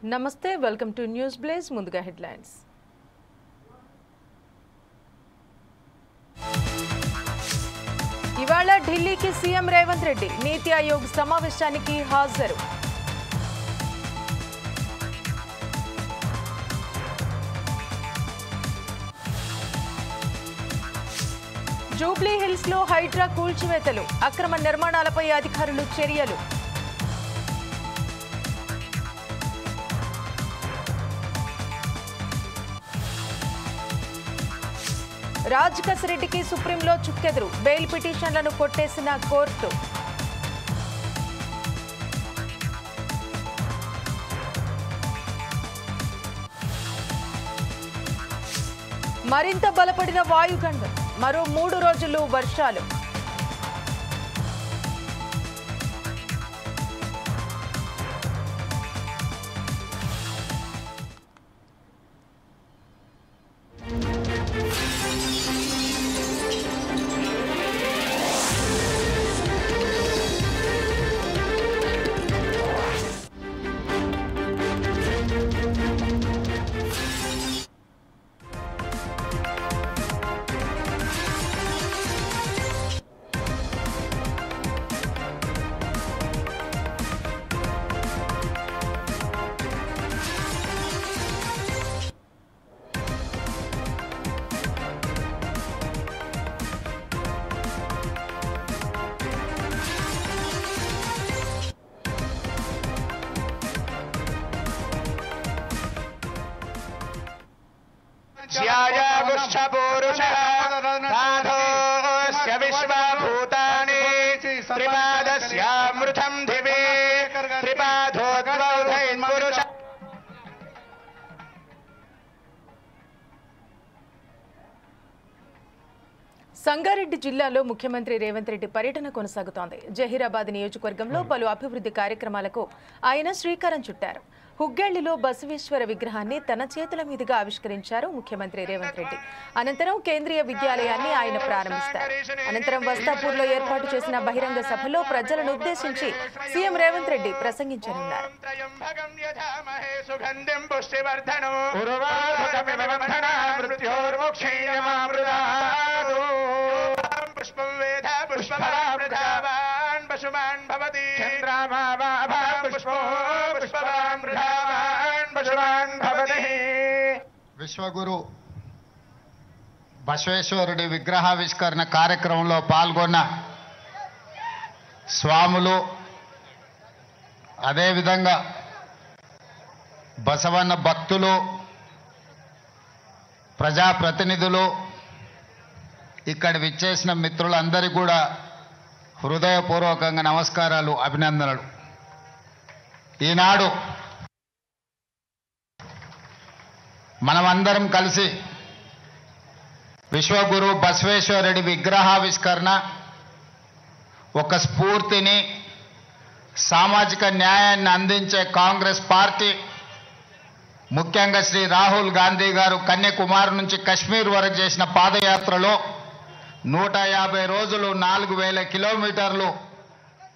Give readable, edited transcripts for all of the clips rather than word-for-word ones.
నమస్తే welcome to news blaze ముందుగా headlines ఇవాళ ఢిల్లీకి సీఎం రేవంత్ రెడ్డి నీతి ఆయోగ్ సమావేశానికి హాజరు జూబ్లీ హిల్స్ లో హైడ్రా కూల్చివేతలు అక్రమ నిర్మాణాలపై అధికారులు చర్యలు రాజకసరెడ్డికి సుప్రీంలో చుక్కెదురు బెయిల్ పిటిషన్లను కొట్టేసిన కోర్టు మరింత బలపడిన వాయుగండం మరో 3 రోజులు వర్షాలు సంగారెడ్డి జిల్లాలో ముఖ్యమంత్రి రేవంత్ రెడ్డి పర్యటన కొనసాగుతోంది. జహీరాబాద్ నియోజకవర్గంలో పలు అభివృద్ధి కార్యక్రమాలకు ఆయన శ్రీకారం చుట్టారు. హుగ్గేళ్లిలో బసవేశ్వర విగ్రహాన్ని తన చేతుల మీదుగా ఆవిష్కరించారు ముఖ్యమంత్రి రేవంత్ రెడ్డి. అనంతరం కేంద్రీయ విద్యాలయాన్ని ఆయన ప్రారంభిస్తారు. అనంతరం వస్తాపూర్లో ఏర్పాటు చేసిన బహిరంగ సభలో ప్రజలను ఉద్దేశించి సీఎం రేవంత్ రెడ్డి ప్రసంగించనున్నారు. విశ్వగురు బసవేశ్వరుడి విగ్రహావిష్కరణ కార్యక్రమంలో పాల్గొన్న స్వాములు, అదేవిధంగా బసవన్న భక్తులు, ప్రజాప్రతినిధులు, ఇక్కడ విచ్చేసిన మిత్రులందరికీ కూడా హృదయపూర్వకంగా నమస్కారాలు, అభినందనలు. ఈనాడు మనమందరం కలిసి విశ్వగురు బసవేశ్వరుడి విగ్రహావిష్కరణ ఒక స్ఫూర్తిని, సామాజిక న్యాయాన్ని అందించే కాంగ్రెస్ పార్టీ, ముఖ్యంగా శ్రీ రాహుల్ గాంధీ గారు కన్యాకుమారి నుంచి కశ్మీర్ వరకు చేసిన పాదయాత్రలో 150 రోజులు 4000 కిలోమీటర్లు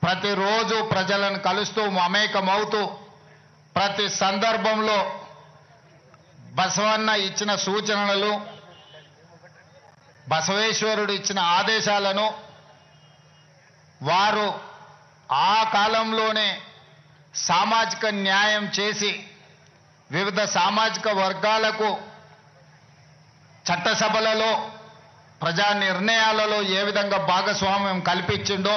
ప్రతిరోజు ప్రజలను కలుస్తూ మమేకమవుతూ ప్రతి సందర్భంలో బసవన్న ఇచ్చిన సూచనలు, బసవేశ్వరుడు ఇచ్చిన ఆదేశాలను వారు ఆ కాలంలోనే సామాజిక న్యాయం చేసి వివిధ సామాజిక వర్గాలకు చట్టసభలలో, ప్రజా నిర్ణయాలలో ఏ విధంగా భాగస్వామ్యం కల్పించిండో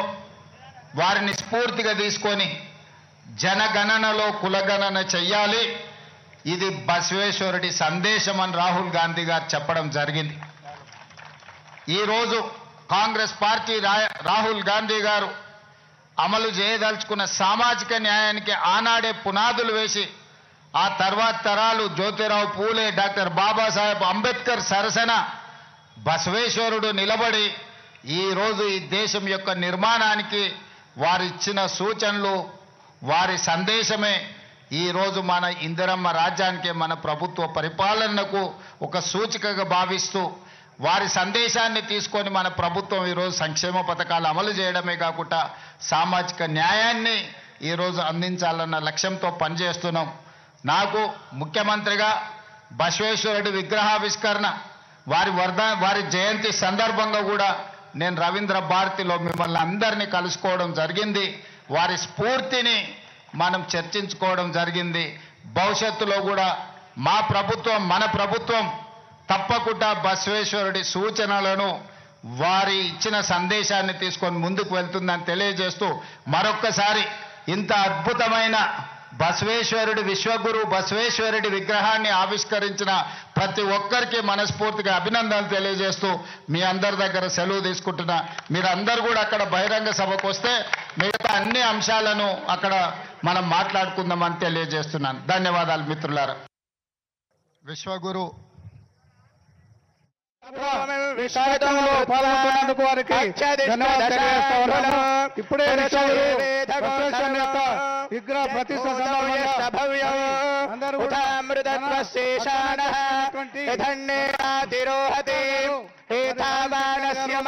వారిని స్ఫూర్తిగా తీసుకొని జనగణనలో కులగణన చెయ్యాలి, ఇది బసవేశ్వరుడి సందేశం అని రాహుల్ గాంధీ గారు చెప్పడం జరిగింది. ఈరోజు కాంగ్రెస్ పార్టీ రాహుల్ గాంధీ గారు అమలు చేయదలుచుకున్న సామాజిక న్యాయానికి ఆనాడే పునాదులు వేసి ఆ తర్వాత తరాలు జ్యోతిరావు పూలే, డాక్టర్ బాబాసాహెబ్ అంబేద్కర్ సరసన బసవేశ్వరుడు నిలబడి ఈరోజు ఈ దేశం యొక్క నిర్మాణానికి వారిచ్చిన సూచనలు, వారి సందేశమే ఈరోజు మన ఇందిరమ్మ రాజ్యానికి, మన ప్రభుత్వ పరిపాలనకు ఒక సూచికగా భావిస్తూ వారి సందేశాన్ని తీసుకొని మన ప్రభుత్వం ఈరోజు సంక్షేమ పథకాలు అమలు చేయడమే కాకుండా సామాజిక న్యాయాన్ని ఈరోజు అందించాలన్న లక్ష్యంతో పనిచేస్తున్నాం. నాకు ముఖ్యమంత్రిగా బసవేశ్వరుడి విగ్రహావిష్కరణ వారి జయంతి సందర్భంగా కూడా నేను రవీంద్ర భారతిలో మిమ్మల్ని అందరినీ కలుసుకోవడం జరిగింది. వారి స్ఫూర్తిని మనం చర్చించుకోవడం జరిగింది. భవిష్యత్తులో కూడా మన ప్రభుత్వం తప్పకుండా బసవేశ్వరుడి సూచనలను వారి ఇచ్చిన సందేశాన్ని తీసుకొని ముందుకు వెళ్తుందని తెలియజేస్తూ మరొక్కసారి ఇంత అద్భుతమైన బసవేశ్వరుడి విశ్వగురు బసవేశ్వరుడి విగ్రహాన్ని ఆవిష్కరించిన ప్రతి ఒక్కరికి మనస్ఫూర్తిగా అభినందనలు తెలియజేస్తూ మీ అందరి దగ్గర సెలవు తీసుకుంటున్నా. మీరందరూ కూడా అక్కడ బహిరంగ సభకు వస్తే మిగతా అన్ని అంశాలను అక్కడ మనం మాట్లాడుకుందామని తెలియజేస్తున్నాను. ధన్యవాదాలు మిత్రులారా. విశ్వగురు విశాఖలో పాల్గొన్నందుకు వారికి ఇప్పుడే విగ్రహ ప్రతిష్ట సందర్భంగా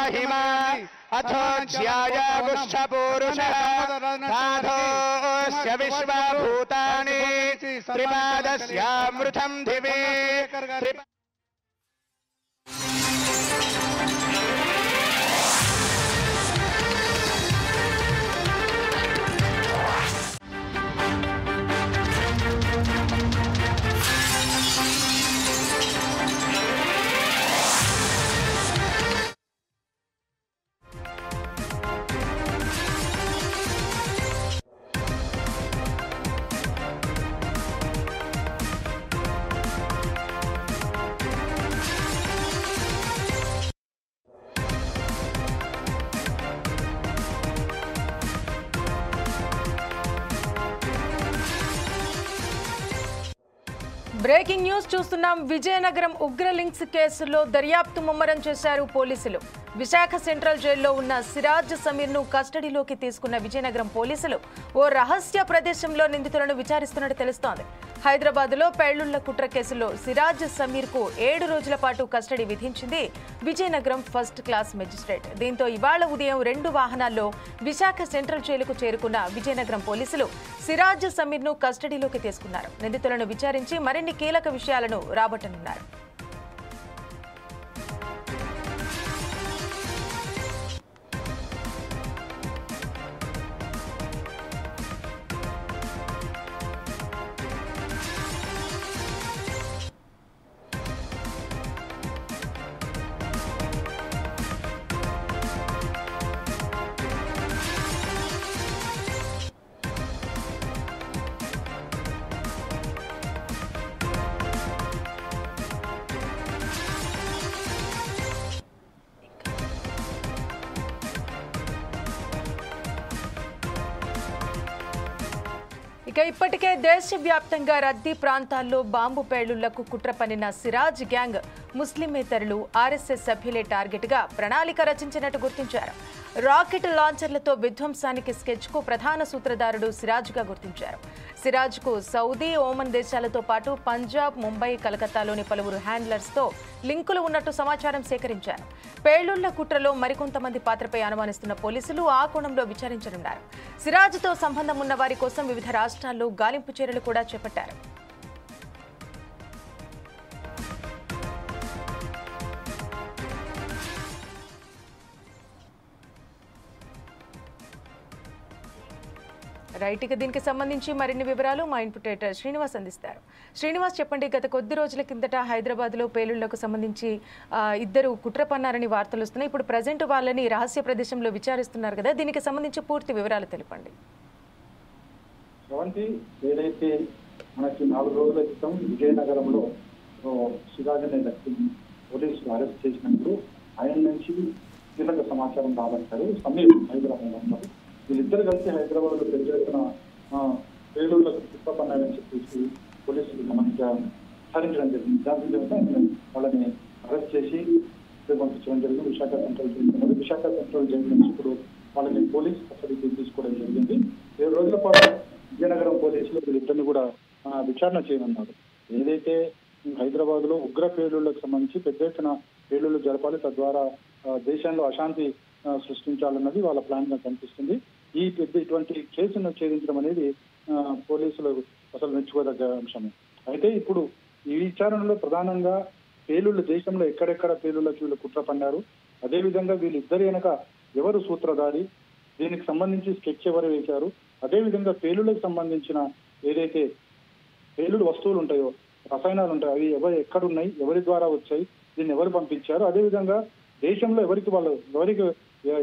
మహిమా అథోజ్యాయగుష్ఠపూరుష విశ్వభూతాని త్రిపాదస్యామృతం దివే. బ్రేకింగ్ న్యూస్ చూస్తున్నాం. విజయనగరం ఉగ్ర లింక్స్ కేసులో దర్యాప్తు ముమ్మరం చేశారు పోలీసులు. విశాఖ సెంట్రల్ జైల్లో ఉన్న సిరాజ్ సమీర్ ను కస్టడీలోకి తీసుకున్న విజయనగరం పోలీసులు ఓ రహస్య ప్రదేశంలో నిందితులను విచారిస్తున్నట్టు తెలుస్తోంది. హైదరాబాద్ లో పేలుళ్ల కుట్ర కేసులో సిరాజ్ సమీర్ కు 7 రోజుల పాటు కస్టడీ విధించింది విజయనగరం ఫస్ట్ క్లాస్ మెజిస్ట్రేట్. దీంతో ఇవాళ ఉదయం 2 వాహనాల్లో విశాఖ సెంట్రల్ జైలుకు చేరుకున్న విజయనగరం పోలీసులు సిరాజ్ సమీర్ ను కస్టడీలోకి తీసుకున్నారు. నిందితులను విచారించి మరిన్ని కీలక విషయాలను రాబట్టనున్నారు. ఇక ఇప్పటికే దేశవ్యాప్తంగా రద్దీ ప్రాంతాల్లో బాంబు పేలుళ్లకు కుట్ర పన్నిన సిరాజ్ గ్యాంగ్ ముస్లిమేతరులు ఆర్ఎస్ఎస్ సభ్యులే టార్గెట్గా ప్రణాళిక రచించినట్టు గుర్తించారు. రాకెట్ లాంచర్లతో విధ్వంసానికి స్కెచ్కు ప్రధాన సూత్రధారుడు సిరాజ్గా గుర్తించారు. సిరాజ్కు సౌదీ, ఓమన్ దేశాలతో పాటు పంజాబ్, ముంబై, కలకత్తాలోని పలువురు హ్యాండ్లర్స్తో లింకులు ఉన్నట్టు సమాచారం సేకరించారు. పేలుళ్ల కుట్రలో మరికొంతమంది పాత్రపై అనుమానిస్తున్న పోలీసులు ఆ కోణంలో విచారించనున్నారు. సిరాజ్తో సంబంధం ఉన్న వారి కోసం వివిధ రాష్ట్రాల్లో గాలింపు చర్యలు కూడా చేపట్టారు. రైట్, ఇక దీనికి సంబంధించి మరిన్ని వివరాలు మా ఇన్పుట్ ఎడిటర్ శ్రీనివాస్ అందిస్తారు. శ్రీనివాస్, చెప్పండి, గత కొద్ది రోజుల కిందట హైదరాబాద్లో పేలుళ్లకు సంబంధించి 2 కుట్ర పన్నారని వార్తలు వస్తున్నాయి. ఇప్పుడు ప్రజెంట్ వాళ్ళని రహస్య ప్రదేశంలో విచారిస్తున్నారు కదా, దీనికి సంబంధించి పూర్తి వివరాలు తెలపండి. ఏదైతే మనకి 4 రోజుల క్రితం విజయనగరంలో సిరాజ్ అనే వ్యక్తిని పోలీసులు అరెస్ట్ చేసినప్పుడు ఆయన నుంచి కీలక సమాచారం రాబట్టారు. సమీర్ హైదరాబాద్ ఉన్నారు. వీళ్ళిద్దరు కలిసి హైదరాబాద్ లో పెద్ద ఎత్తున పేలుళ్లకు కుట్రపన్నారని చెప్పేసి పోలీసులు విచారించడం జరిగింది. దాని వాళ్ళని అరెస్ట్ చేసి పంపించడం జరిగింది. Visakha central jail Visakha central jail నుంచి ఇప్పుడు వాళ్ళని పోలీస్ కస్టడీకి తీసుకోవడం జరిగింది. 7 రోజుల పాటు విజయనగరం పోలీసులు వీళ్ళిద్దరిని కూడా విచారణ చేయనున్నారు. ఏదైతే హైదరాబాద్ లో ఉగ్ర పేలుళ్లకు సంబంధించి పెద్ద ఎత్తున పేలుళ్లు జరపాలి, తద్వారా దేశంలో అశాంతి సృష్టించాలన్నది వాళ్ళ ప్లాన్ గా కనిపిస్తుంది. ఇటువంటి కేసును ఛేదించడం అనేది పోలీసులు అసలు మెచ్చుకోదగ్గ అంశమే. అయితే ఇప్పుడు ఈ విచారణలో ప్రధానంగా పేలుళ్లు దేశంలో ఎక్కడెక్కడ పేలుళ్లకు వీళ్ళు కుట్ర పన్నారు, అదేవిధంగా వీళ్ళిద్దరి వెనక ఎవరు సూత్రధారి, దీనికి సంబంధించి స్కెచ్ ఎవరు వేశారు, అదేవిధంగా పేలుళ్లకు సంబంధించిన ఏదైతే పేలుడు వస్తువులు ఉంటాయో, రసాయనాలు ఉంటాయో, అవి ఎక్కడున్నాయి, ఎవరి ద్వారా వచ్చాయి, దీన్ని ఎవరు పంపించారు, అదేవిధంగా దేశంలో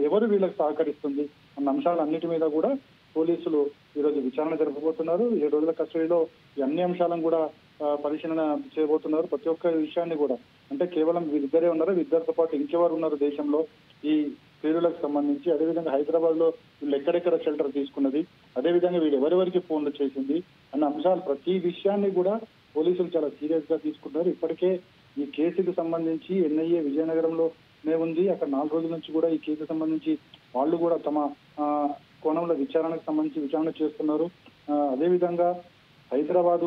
ఎవరు వీళ్ళకి సహకరిస్తుంది అన్న అంశాలన్నిటి మీద కూడా పోలీసులు ఈరోజు విచారణ జరపబోతున్నారు. 7 రోజుల కస్టడీలో ఈ అన్ని అంశాలను కూడా పరిశీలన చేయబోతున్నారు. ప్రతి ఒక్క విషయాన్ని కూడా, అంటే కేవలం వీరిద్దరే ఉన్నారు, వీరిద్దరితో పాటు ఇంకెవరు ఉన్నారు దేశంలో ఈ పేలులకు సంబంధించి, అదేవిధంగా హైదరాబాద్ లో వీళ్ళు ఎక్కడెక్కడ షెల్టర్ తీసుకున్నది, అదేవిధంగా వీళ్ళు ఎవరెవరికి ఫోన్లు చేసింది అన్న అంశాలు ప్రతి విషయాన్ని కూడా పోలీసులు చాలా సీరియస్ గా తీసుకుంటున్నారు. ఇప్పటికే ఈ కేసుకు సంబంధించి ఎన్ఐఏ విజయనగరంలోనే ఉంది. అక్కడ 4 రోజుల నుంచి కూడా ఈ కేసుకు సంబంధించి వాళ్ళు కూడా తమ కోణంలో విచారణకు సంబంధించి విచారణ చేస్తున్నారు. అదేవిధంగా హైదరాబాద్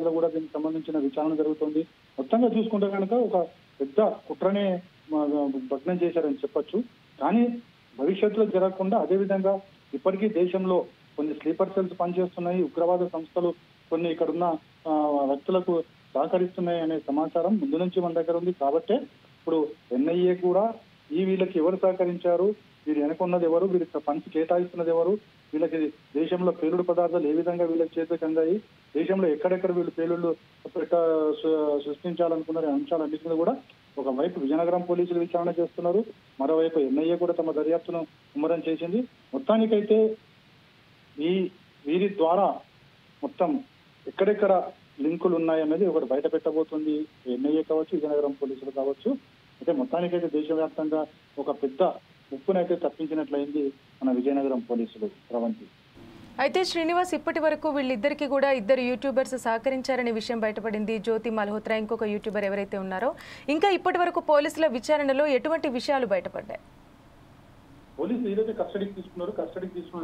లో కూడా దీనికి సంబంధించిన విచారణ జరుగుతుంది. మొత్తంగా చూసుకుంటే కనుక ఒక పెద్ద కుట్రనే భగ్నం చేశారని చెప్పొచ్చు. కానీ భవిష్యత్తులో జరగకుండా, అదేవిధంగా ఇప్పటికీ దేశంలో కొన్ని స్లీపర్ సెల్స్ పనిచేస్తున్నాయి, ఉగ్రవాద సంస్థలు కొన్ని ఇక్కడున్న వ్యక్తులకు సహకరిస్తున్నాయి అనే సమాచారం ముందు నుంచి మన దగ్గర ఉంది. కాబట్టే ఇప్పుడు ఎన్ఐఏ కూడా వీళ్ళకి ఎవరు సహకరించారు, వీరు వెనకున్నది ఎవరు, వీరికి ఫండ్స్ కేటాయిస్తున్నది ఎవరు, వీళ్ళకి దేశంలో పేలుడు పదార్థాలు ఏ విధంగా వీళ్ళకి చేతికి అందాయి, దేశంలో ఎక్కడెక్కడ వీళ్ళు పేలుళ్లు సృష్టించాలనుకున్న అంశాలన్నింటి మీద కూడా ఒకవైపు విజయనగరం పోలీసులు విచారణ చేస్తున్నారు, మరోవైపు ఎన్ఐఏ కూడా తమ దర్యాప్తును ముమ్మరం చేసింది. మొత్తానికైతే వీరి ద్వారా మొత్తం ఎక్కడెక్కడ లింకులు ఉన్నాయన్నది ఒకటి బయట పెట్టబోతుంది ఎన్ఐఏ కావచ్చు, విజయనగరం పోలీసులు కావచ్చు. అయితే మొత్తానికైతే దేశవ్యాప్తంగా ఒక పెద్ద ముప్పునైతే తప్పించినట్లయింది మన విజయనగరం పోలీసులు. ప్రవంతి. అయితే శ్రీనివాస్, ఇప్పటి వరకు వీళ్ళిద్దరికి కూడా 2 యూట్యూబర్స్ సహకరించారనే విషయం బయటపడింది. జ్యోతి మల్హోత్రా ఇంకొక యూట్యూబర్ ఎవరైతే ఉన్నారో, ఇంకా ఇప్పటి వరకు పోలీసుల విచారణలో ఎటువంటి విషయాలు బయటపడ్డాయి? పోలీసులు ఈరోజు కస్టడీకి తీసుకున్నారు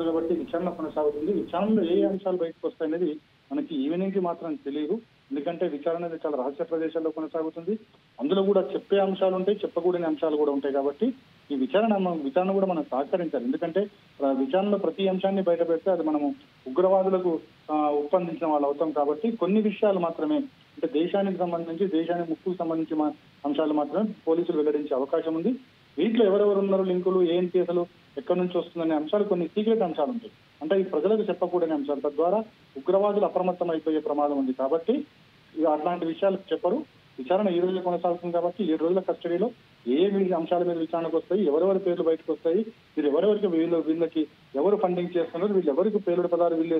కాబట్టి విచారణ కొనసాగుతుంది. విచారణలో ఏ అంశాలు బయటకు వస్తాయనేది మనకి ఈవినింగ్ కి మాత్రం తెలియదు. ఎందుకంటే విచారణ చాలా రహస్య ప్రదేశాల్లో కొనసాగుతుంది. అందులో కూడా చెప్పే అంశాలు ఉంటాయి, చెప్పకూడని అంశాలు కూడా ఉంటాయి. కాబట్టి ఈ విచారణ కూడా మనం సహకరించాలి. ఎందుకంటే విచారణలో ప్రతి అంశాన్ని బయట పెడితే అది మనము ఉగ్రవాదులకు ఒప్పందించిన వాళ్ళు అవుతాం. కాబట్టి కొన్ని విషయాలు మాత్రమే, అంటే దేశానికి ముక్కుకు సంబంధించిన అంశాలు మాత్రమే పోలీసులు వెల్లడించే అవకాశం ఉంది. వీటిలో ఎవరెవరు ఉన్నారు, లింకులు, ఏం కేసులు, ఎక్కడి నుంచి వస్తుందనే అంశాలు కొన్ని సీక్రెట్ అంశాలు ఉంటాయి. అంటే ఈ ప్రజలకు చెప్పకూడని అంశాలు, తద్వారా ఉగ్రవాదులు అప్రమత్తం అయిపోయే ప్రమాదం ఉంది. కాబట్టి అట్లాంటి విషయాలు చెప్పరు. విచారణ ఈ రోజు కొనసాగుతుంది కాబట్టి 7 రోజుల కస్టడీలో ఏ అంశాల మీద విచారణకు వస్తాయి, ఎవరెవరి పేర్లు బయటకు వస్తాయి, వీళ్ళకి ఎవరు ఫండింగ్ చేస్తున్నారు, వీళ్ళు ఎవరికి పేలుడు పదాలు వీళ్ళు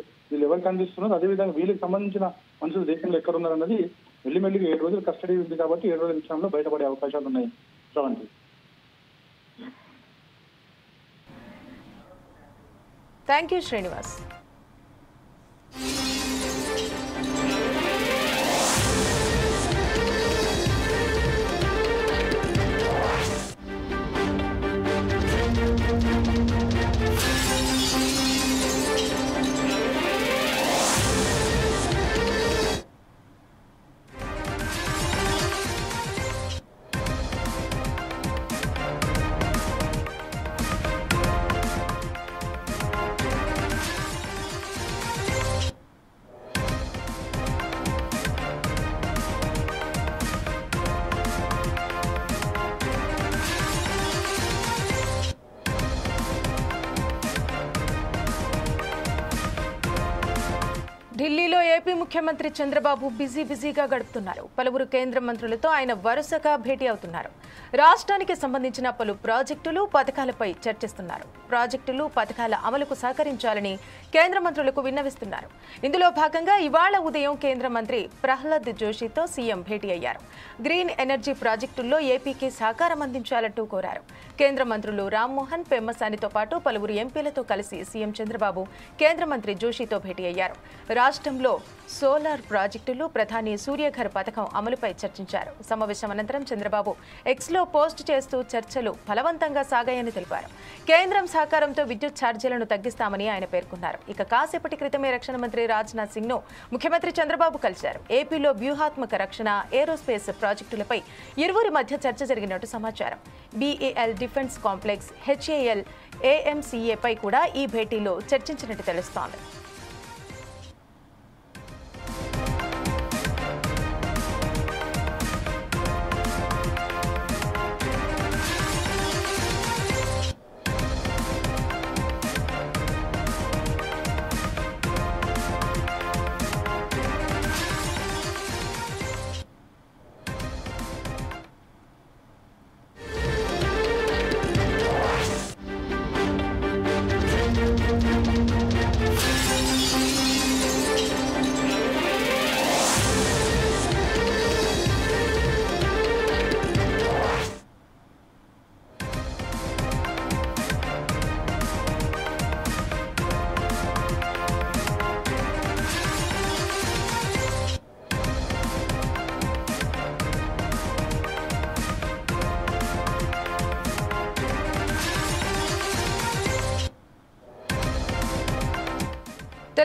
ఎవరికి అందిస్తున్నారు, అదేవిధంగా వీళ్ళకి సంబంధించిన మనుషులు దేశంలో ఎక్కడున్నారు అన్నది మెల్లిమెల్లిగా 7 రోజుల కస్టడీ ఉంది కాబట్టి 7 రోజుల విచారణలో బయటపడే అవకాశాలు ఉన్నాయి. శ్రవంతి. Thank you Srinivas. ఢిల్లీలో ఏపీ ముఖ్యమంత్రి చంద్రబాబు బిజీగా గడుపుతున్నారు. పలువురు కేంద్ర మంత్రులతో ఆయన వరుసగా భేటీ అవుతున్నారు. రాష్ట్రానికి సంబంధించిన పలు ప్రాజెక్టులు, పథకాలపై చర్చిస్తున్నారు. ప్రాజెక్టులు, పథకాల అమలుకు సహకరించాలని కేంద్ర మంత్రులకు విన్నవిస్తున్నారు. ఇందులో భాగంగా ఇవాళ ఉదయం కేంద్ర మంత్రి ప్రహ్లాద్ జోషితో సీఎం భేటీ అయ్యారు. గ్రీన్ ఎనర్జీ ప్రాజెక్టుల్లో ఏపీకి సహకారం అందించాలంటూ కోరారు. కేంద్ర మంత్రులు రామ్మోహన్, పెమ్మసానితో పాటు పలువురు ఎంపీలతో కలిసి సీఎం చంద్రబాబు కేంద్ర మంత్రి జోషితో భేటీ అయ్యారు. రాష్ట్రంలో సోలార్ ప్రాజెక్టులు, ప్రధాని సూర్యఘర్ పథకం అమలుపై చర్చించారు. సమావేశం అనంతరం చంద్రబాబు ఎక్స్లో పోస్ట్ చేస్తూ చర్చలు ఫలవంతంగా సాగాయని తెలిపారు. కేంద్రం సహకారంతో విద్యుత్ ఛార్జీలను తగ్గిస్తామని ఆయన పేర్కొన్నారు. ఇక కాసేపటి క్రితమే రక్షణ మంత్రి రాజ్నాథ్ సింగ్ ను ముఖ్యమంత్రి చంద్రబాబు కలిశారు. ఏపీలో వ్యూహాత్మక రక్షణ, ఏరోస్పేస్ ప్రాజెక్టులపై ఇరువురి మధ్య చర్చ జరిగినట్టు సమాచారం. BAL defence complex, HAL, AMCA పై కూడా ఈ భేటీలో చర్చించినట్టు తెలుస్తోంది.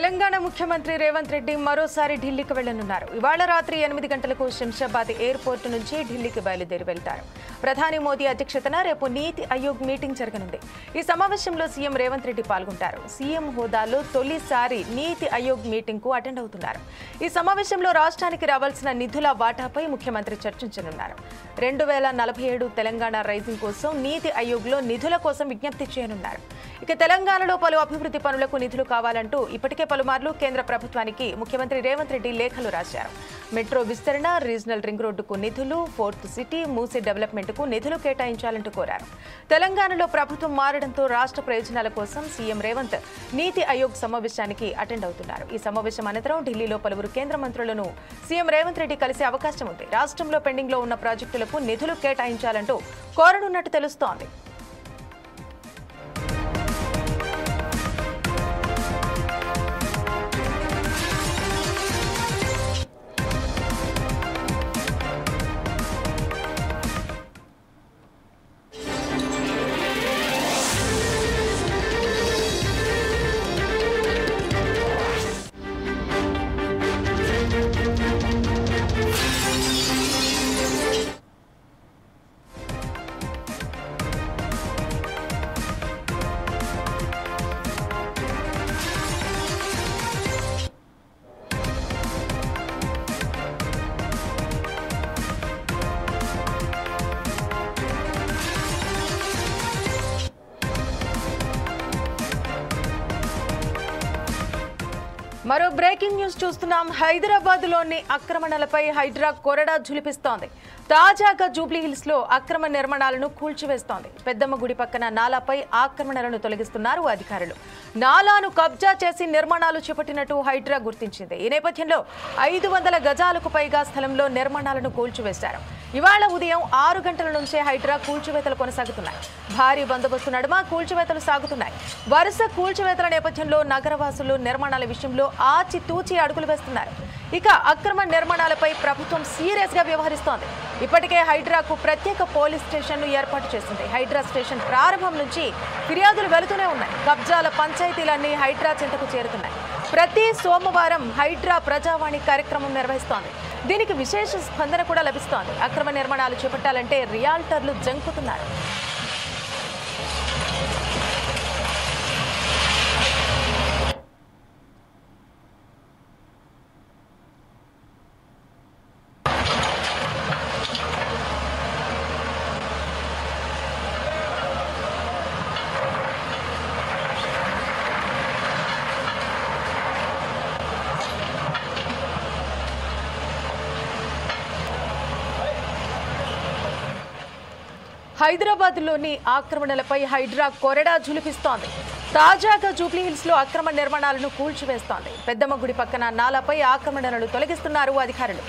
తెలంగాణ ముఖ్యమంత్రి రేవంత్ రెడ్డి మరోసారి ఢిల్లీకి వెళ్లనున్నారు. ఇవాళ రాత్రి 8 గంటలకు శంషాబాద్ ఎయిర్పోర్ట్ నుంచి ఢిల్లీకి బయలుదేరి వెళ్తారు. ప్రధాని మోదీ అధ్యక్షతన రేపు నీతి ఆయోగ్ మీటింగ్ జరగనుంది. ఈ సమావేశంలో సీఎం రేవంత్ రెడ్డి పాల్గొంటారు. సీఎం హోదాలో తొలిసారి నీతి ఆయోగ్ మీటింగ్ కు అటెండ్ అవుతున్నారు. ఈ సమావేశంలో రాష్ట్రానికి రావాల్సిన నిధుల వాటాపై ముఖ్యమంత్రి చర్చించనున్నారు. 2047 తెలంగాణ రైజింగ్ కోసం నీతి ఆయోగ్ లో నిధుల కోసం విజ్ఞప్తి చేయనున్నారు. ఇక తెలంగాణలో పలు అభివృద్ధి పనులకు నిధులు కావాలంటూ ఇప్పటికే పలుమార్లు కేంద్ర ప్రభుత్వానికి ముఖ్యమంత్రి రేవంత్ రెడ్డి లేఖలు రాశారు. మెట్రో విస్తరణ, రీజనల్ రింగ్ రోడ్డుకు నిధులు, ఫోర్త్ సిటీ, మూసీ డెవలప్మెంట్ కు నిధులు కేటాయించాలంటూ కోరారు. తెలంగాణలో ప్రభుత్వం మారడంతో రాష్ట్ర ప్రయోజనాల కోసం సీఎం రేవంత్ నీతి ఆయోగ్ సమావేశానికి అటెండ్ అవుతున్నారు. ఈ సమావేశం అనంతరం ఢిల్లీలో పలువురు కేంద్ర మంత్రులను సీఎం రేవంత్ రెడ్డి కలిసే అవకాశం ఉంది. రాష్ట్రంలో పెండింగ్ లో ఉన్న ప్రాజెక్టులకు నిధులు కేటాయించాలంటూ కోరనున్నట్టు తెలుస్తోంది. మరో బ్రేకింగ్ న్యూస్ చూస్తున్నాం. హైదరాబాద్ లోని ఆక్రమణలపై హైడ్రా కొరడా ఝులిపిస్తోంది. తాజాగా జూబ్లీ హిల్స్ లో అక్రమ నిర్మాణాలను కూల్చివేస్తోంది. పెద్దమ్మ గుడి పక్కన నాలాపై ఆక్రమణలను తొలగిస్తున్నారు అధికారులు. నాలాను కబ్జా చేసి నిర్మాణాలు చేపట్టినట్టు హైడ్రా గుర్తించింది. ఈ నేపథ్యంలో 500 గజాలకు పైగా స్థలంలో నిర్మాణాలను కూల్చివేశారు. ఇవాళ ఉదయం 6 గంటల నుంచే హైడ్రా కూల్చివేతలు కొనసాగుతున్నాయి. భారీ బందోబస్తు నడుమ కూల్చివేతలు సాగుతున్నాయి. వరుస కూల్చివేతల నేపథ్యంలో నగరవాసులు నిర్మాణాల విషయంలో ఆచితూచి అడుగులు వేస్తున్నారు. ఇక అక్రమ నిర్మాణాలపై ప్రభుత్వం సీరియస్ గా వ్యవహరిస్తోంది. ఇప్పటికే హైడ్రాకు ప్రత్యేక పోలీస్ స్టేషన్ ను ఏర్పాటు చేసింది. హైడ్రా స్టేషన్ ప్రారంభం నుంచి ఫిర్యాదులు వెళుతూనే ఉన్నాయి. కబ్జాల పంచాయతీలన్నీ హైడ్రా చెంతకు చేరుతున్నాయి. ప్రతి సోమవారం హైడ్రా ప్రజావాణి కార్యక్రమం నిర్వహిస్తోంది. దీనికి విశేష స్పందన కూడా లభిస్తోంది. అక్రమ నిర్మాణాలు చేపట్టాలంటే రియాల్టర్లు జంకుతున్నారు. హైదరాబాద్లోని ఆక్రమణలపై హైడ్రా కొరడా ఝులిపిస్తోంది. తాజాగా జూబ్లీ హిల్స్ లో అక్రమ నిర్మాణాలను కూల్చివేస్తోంది. పెద్దమ్మ గుడి పక్కన నాలాపై ఆక్రమణలను తొలగిస్తున్నారు అధికారులు.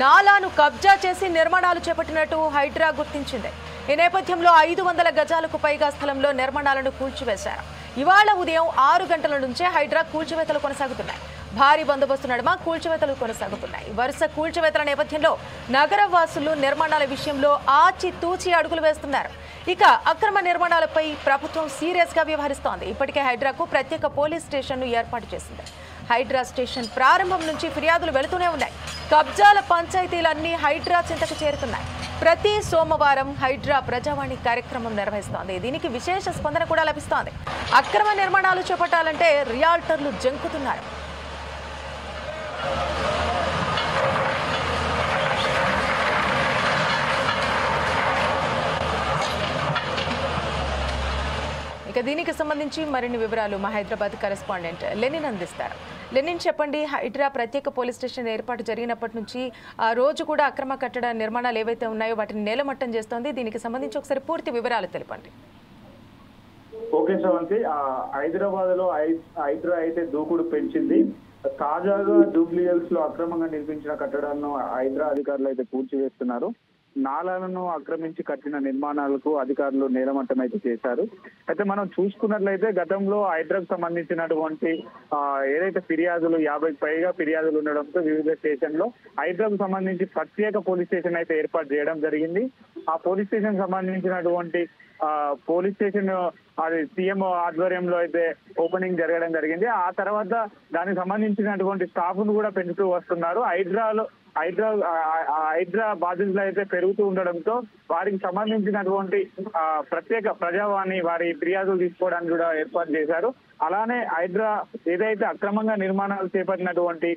నాలాను కబ్జా చేసి నిర్మాణాలు చేపట్టినట్టు హైడ్రా గుర్తించింది. ఈ నేపథ్యంలో 500 గజాలకు పైగా స్థలంలో నిర్మాణాలను కూల్చివేశారు. ఇవాళ ఉదయం 6 గంటల నుంచే హైడ్రా కూల్చివేతలు కొనసాగుతున్నాయి. భారీ బందోబస్తు నడుమ కూల్చివేతలు కొనసాగుతున్నాయి. వరుస కూల్చివేతల నేపథ్యంలో నగరవాసులు నిర్మాణాల విషయంలో ఆచితూచి అడుగులు వేస్తున్నారు. ఇక అక్రమ నిర్మాణాలపై ప్రభుత్వం సీరియస్ గా వ్యవహరిస్తోంది. ఇప్పటికే హైడ్రాకు ప్రత్యేక పోలీస్ స్టేషన్ ను ఏర్పాటు చేసింది. హైడ్రా స్టేషన్ ప్రారంభం నుంచి ఫిర్యాదులు వెళుతూనే ఉన్నాయి. కబ్జాల పంచాయతీలన్నీ హైడ్రా చింతకు చేరుతున్నాయి. ప్రతి సోమవారం హైడ్రా ప్రజావాణి కార్యక్రమం నిర్వహిస్తోంది. దీనికి విశేష స్పందన కూడా లభిస్తోంది. అక్రమ నిర్మాణాలు చేపట్టాలంటే రియాల్టర్లు జంకుతున్నారు. ఇక దీనికి సంబంధించి మరిన్ని వివరాలు మా హైదరాబాద్ కరెస్పాండెంట్ లెనిన్ అందిస్తారు. లెనిన్, చెప్పండి. హైడ్రా ప్రత్యేక పోలీస్ స్టేషన్ ఏర్పాటు జరిగినప్పటి నుంచి ఆ రోజు కూడా అక్రమ కట్టడ నిర్మాణాలు ఏవైతే ఉన్నాయో వాటిని నేలమట్టం చేస్తోంది. దీనికి సంబంధించి ఒకసారి పూర్తి వివరాలు తెలపండి. ఓకే శ్రవంతి, హైదరాబాద్ లో హైడ్రా అయితే దూకుడు పెంచింది. తాజాగా జూబ్లీ హిల్స్ లో అక్రమంగా నిర్మించిన కట్టడాలను హైడ్రా అధికారులు అయితే కూల్చివేస్తున్నారు. నాలాలను ఆక్రమించి కట్టిన నిర్మాణాలకు అధికారులు నేలమట్టం అయితే చేశారు. అయితే మనం చూసుకున్నట్లయితే గతంలో హైడ్రాకు సంబంధించినటువంటి ఏదైతే ఫిర్యాదులు 50కి పైగా ఫిర్యాదులు ఉండడంతో వివిధ స్టేషన్లో హైడ్రాకు సంబంధించి ప్రత్యేక పోలీస్ స్టేషన్ అయితే ఏర్పాటు చేయడం జరిగింది. ఆ పోలీస్ స్టేషన్ సంబంధించినటువంటి పోలీస్ స్టేషన్ అది సీఎం ఆధ్వర్యంలో అయితే ఓపెనింగ్ జరగడం జరిగింది. ఆ తర్వాత దానికి సంబంధించినటువంటి స్టాఫ్ ను కూడా పెంచుతూ వస్తున్నారు. హైడ్రా బాధితులు అయితే పెరుగుతూ ఉండడంతో వారికి సంబంధించినటువంటి ప్రత్యేక ప్రజావాణి వారి ఫిర్యాదులు తీసుకోవడానికి కూడా ఏర్పాటు చేశారు. అలానే హైడ్రా ఏదైతే అక్రమంగా నిర్మాణాలు చేపట్టినటువంటి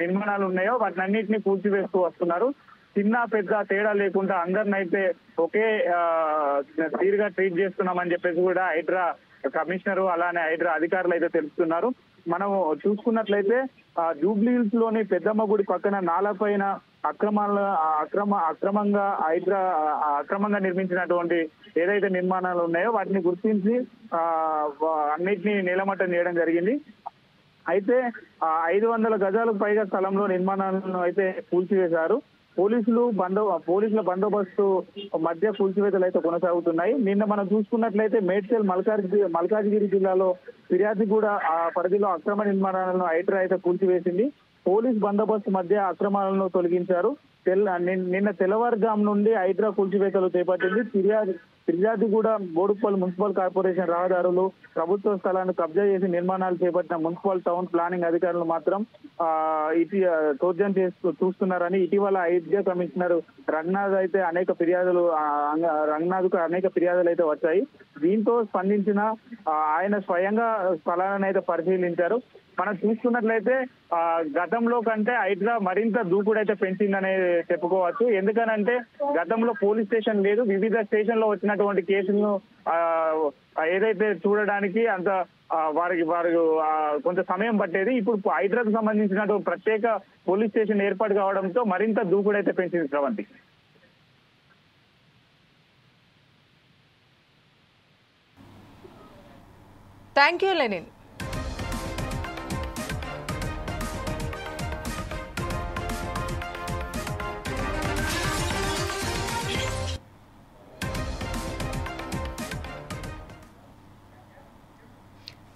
నిర్మాణాలు ఉన్నాయో వాటిని అన్నింటినీ కూల్చివేస్తూ వస్తున్నారు. చిన్న పెద్ద తేడా లేకుండా అందరినైతే ఒకే తీరుగా ట్రీట్ చేస్తున్నామని చెప్పేసి కూడా హైడ్రా కమిషనరు అలానే హైడ్రా అధికారులు అయితే తెలుపుతున్నారు. మనం చూసుకున్నట్లయితే జూబ్లీ హిల్స్ లోని పెద్దమ్మ గుడి పక్కన నాలా పైన అక్రమంగా హైడ్రా అక్రమంగా నిర్మించినటువంటి ఏదైతే నిర్మాణాలు ఉన్నాయో వాటిని గుర్తించి అన్నిటినీ నేలమట్టం చేయడం జరిగింది. అయితే 500 గజాలకు పైగా స్థలంలో నిర్మాణాలను అయితే కూల్చివేశారు. పోలీసుల బందోబస్తు మధ్య కూల్చివేతలు అయితే కొనసాగుతున్నాయి. నిన్న మనం చూసుకున్నట్లయితే మేడ్చల్ మల్కాజ్గిరి జిల్లాలో ఫిర్యాదు కూడా ఆ పరిధిలో అక్రమ నిర్మాణాలను హైడ్రా అయితే కూల్చివేసింది. పోలీస్ బందోబస్తు మధ్య అక్రమాలను తొలగించారు. నిన్న తెల్లవారుజాము నుండి హైడ్రా కూల్చివేతలు చేపట్టింది. ఫిర్యాదుగూడ బోడుప్పల్ మున్సిపల్ కార్పొరేషన్ రహదారులు ప్రభుత్వ స్థలాన్ని కబ్జా చేసి నిర్మాణాలు చేపట్టిన మున్సిపల్ టౌన్ ప్లానింగ్ అధికారులు మాత్రం చోద్యం చూస్తున్నారని ఇటీవల హైడ్రా కమిషనర్ రంగనాథ్కు అనేక ఫిర్యాదులు అయితే వచ్చాయి. దీంతో స్పందించిన ఆయన స్వయంగా స్థలాలను అయితే పరిశీలించారు. మనం చూసుకున్నట్లయితే గతంలో కంటే హైడ్రా మరింత దూకుడైతే పెంచిందనే చెప్పుకోవచ్చు. ఎందుకనంటే గతంలో పోలీస్ స్టేషన్ లేదు. వివిధ స్టేషన్ లో వచ్చినటువంటి కేసులను ఏదైతే చూడడానికి అంత వారికి కొంత సమయం పట్టేది. ఇప్పుడు హైడ్రాకు సంబంధించిన ప్రత్యేక పోలీస్ స్టేషన్ ఏర్పాటు కావడంతో మరింత దూకుడైతే పెంచింది. Sravanthi, thank you Lenin.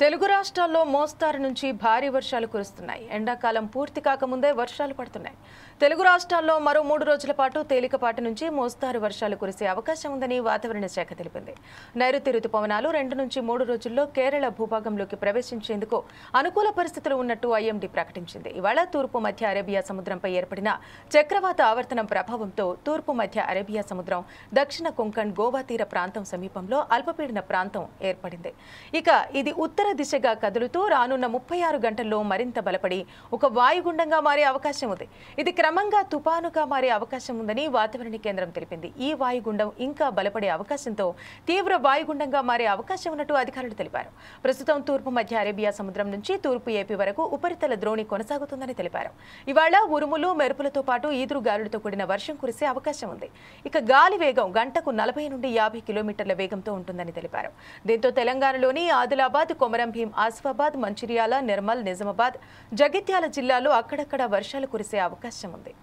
Telugu రాష్ట్రాల్లో మోస్తారు నుంచి భారీ వర్షాలు కురుస్తున్నాయి. ఎండాకాలం పూర్తి కాకముందే వర్షాలు పడుతున్నాయి. తెలుగు రాష్ట్రాల్లో మరో 3 రోజుల పాటు తేలికపాటి నుంచి మోస్తారు వర్షాలు కురిసే అవకాశం ఉందని వాతావరణ శాఖ తెలిపింది. నైరుతి రుతుపవనాలు 2 నుంచి 3 రోజుల్లో కేరళ భూభాగంలోకి ప్రవేశించేందుకు అనుకూల పరిస్థితులు ఉన్నట్టు ఐఎండీ ప్రకటించింది. ఇవాళ తూర్పు మధ్య అరేబియా సముద్రంపై ఏర్పడిన చక్రవాత ఆవర్తనం ప్రభావంతో తూర్పు మధ్య అరేబియా సముద్రం, దక్షిణ కొంకణ్, గోవా తీర ప్రాంతం సమీపంలో అల్పపీడన ప్రాంతం ఏర్పడింది. ఇక ఇది ఉత్తర దిశగా కదులుతూ రానున్న 36 గంటల్లో మరింత బలపడి ఒక వాయుగుండంగా మారే అవకాశం ఉంది. ఇది క్రమంగా తుపానుగా మారే అవకాశం ఉందని వాతావరణ కేంద్రం తెలిపింది. ఈ వాయుగుండం ఇంకా బలపడే అవకాశంతో తీవ్ర వాయుగుండంగా మారే అవకాశం ఉన్నట్టు అధికారులు తెలిపారు. ప్రస్తుతం తూర్పు మధ్య అరేబియా సముద్రం నుంచి తూర్పు ఏపీ వరకు ఉపరితల ద్రోణి కొనసాగుతుందని తెలిపారు. ఇవాళ ఉరుములు, మెరుపులతో పాటు ఈదురు గాలులతో కూడిన వర్షం కురిసే అవకాశం ఉంది. ఇక గాలి వేగం గంటకు 40 నుండి 50 కిలోమీటర్ల వేగంతో ఉంటుందని తెలిపారు. దీంతో తెలంగాణలోని ఆదిలాబాద్, కొమరంభీం, ఆసిఫాబాద్, మంచిర్యాల, నిర్మల్, నిజామాబాద్, జగిత్యాల జిల్లాలో అక్కడక్కడ వర్షాలు కురిసే అవకాశం ఉంది.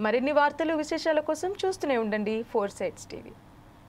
మరిన్ని వార్తలు, విశేషాల కోసం చూస్తూనే ఉండండి 4 Sides TV.